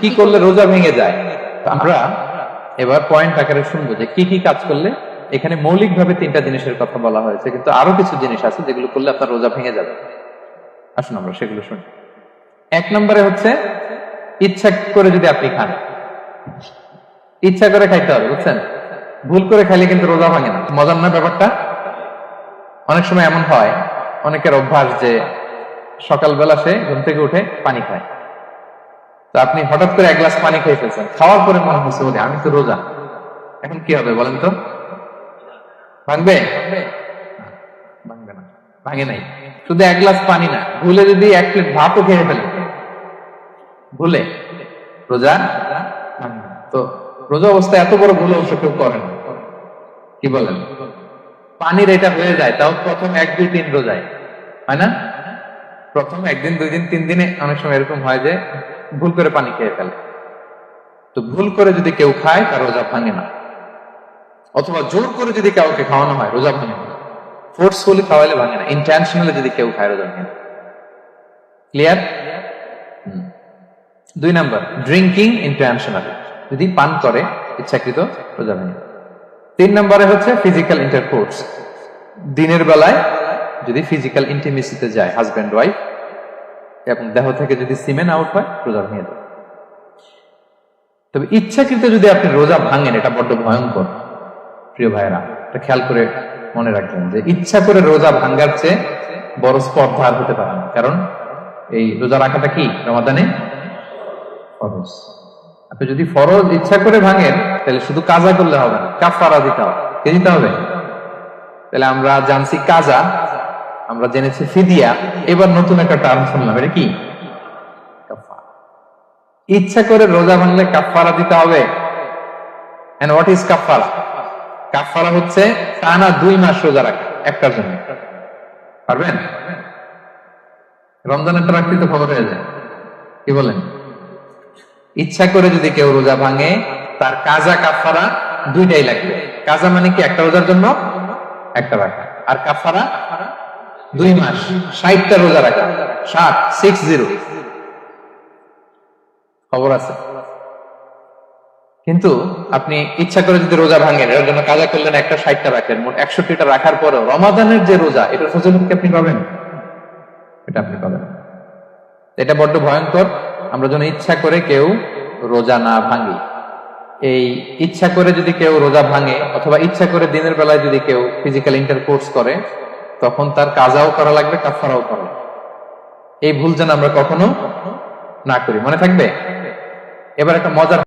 কি করলে রোজা ভেঙে যায়। আমরা এবার পয়েন্ট আকারে শুনবো যে কি কি কাজ করলে। এখানে মৌলিকভাবে 3টা জিনিসের কথা বলা হয়েছে, কিন্তু আরো কিছু জিনিস আছে যেগুলো করলে আপনার রোজা ভেঙে যাবে। আসুন আমরা সেগুলো শুনি। 1 নম্বরে হচ্ছে ইচ্ছা করে যদি আপনি খান, ইচ্ছা করে খাইতে হবে, বুঝছেন? ভুল করে খাইলে কিন্তু রোজা ভাঙে না। মজার না ব্যাপারটা? অনেক সময় এমন হয়, অনেকের অভ্যাস যে সকালবেলা সে ঘুম থেকে উঠে পানি খায়। তো আপনি হঠাৎ করে 1 গ্লাস পানি খেয়ে ফেলছেন, খাওয়ার পরে মনে হচ্ছে বলে আমি তো রোজা, এখন কি হবে বলেন তো? ভাঙবে? ভাঙবে না, ভাঙে নাই। শুধু 1 গ্লাস পানি না, ভুলে যদি 1 প্লেট ভাতও খেয়ে ফেলেন, ভুলে, রোজা ভাঙবে না। তো রোজা অবস্থায় এত বড় ভুল অবশ্য কেউ করে না, কি বলেন? পানির এটা হয়ে যায়, তাও প্রথম 1, 2, 3 রোজায়, হয় না? প্রথম 1 দিন 2 দিন 3 দিনে অনেক সময় এরকম হয় যে ভুল করে পানি খেয়ে ফেলে। তো ভুল করে যদি কেউ খায় তার রোজা ভাঙে না। অথবা জোর করে যদি কাউকে খাওয়ানো হয় রোজা ভাঙে না। ফোর্সফুলি খাওয়াইলে ভাঙে না, ইন্টেনশনালি যদি কেউ খায় রোজা ভাঙে না। ক্লিয়ার? 2 নাম্বার, ড্রিঙ্কিং ইন্টেনশনালি, যদি পান করে ইচ্ছাকৃত, রোজা ভাঙে না। 3 নম্বরে হচ্ছে ফিজিক্যাল ইন্টারকোর্স, দিনের বেলায় যদি ফিজিক্যাল ইন্টিমেসিতে যায় হাজব্যান্ড ওয়াইফ এবং দেহ থেকে যদি সিমেন আউট হয়, রোজা ভেঙে যায়। তবে ইচ্ছাকৃত যদি আপনি রোজা ভাঙেন, এটা বড্ড ভয়ঙ্কর প্রিয় ভাইয়েরা। এটা খেয়াল করে মনে রাখবেন যে ইচ্ছা করে রোজা ভাঙার চেয়ে বড় স্পর্ধা আর হতে পারে না। কারণ এই রোজা রাখাটা কি রমাদানে ফরজ। আপনি যদি ফরজ ইচ্ছা করে ভাঙেন তাহলে শুধু কাজা করলে হবে না, কাফারা দিতে হবে। কে দিতে হবে? তাহলে আমরা জানছি কাজা, আমরা জেনেছি ফিদিয়া, এবার নতুন একটা টার্ম শুনলাম, এটা কি? কাফারা। ইচ্ছা করে রোজা ভাঙলে কাফারা দিতে হবে। এন্ড হোয়াট ইজ কাফারা? কাফারা হচ্ছে টানা 2 মাস রোজা রাখা একটার জন্য। পারবেন? রমজানের রাখতে তো খবর হয়ে যায়, কি বলেন? ইচ্ছা করে যদি কেউ রোজা ভাঙে তার কাজা কাফারা 2টাই লাগবে। কাজা মানে কি? একটা রোজার জন্য একটা রাখা, আর কাফারা 2 মাস 60টা রোজা রাখা। 60 খবর আছে। কিন্তু আপনি ইচ্ছা করে যদি রোজা ভাঙেন, এর জন্য কাজা করলেন, একটা 60টা রাখেন, মোট 61টা রাখার পরেও রমাদানের যে রোজা, এটার ফজিলত কি আপনি পাবেন? এটা আপনি পাবেন। এটা বড্ড ভয়ঙ্কর। আমরা যেন ইচ্ছা করে কেউ রোজা না ভাঙি। এই ইচ্ছা করে যদি কেউ রোজা ভাঙে অথবা ইচ্ছা করে দিনের বেলায় যদি কেউ ফিজিক্যাল ইন্টারকোর্স করে, তখন তার কাজাও করা লাগবে, কাফারাও করা লাগবে। এই ভুল যেন আমরা কখনো না করি, মনে থাকবে। এবার একটা মজার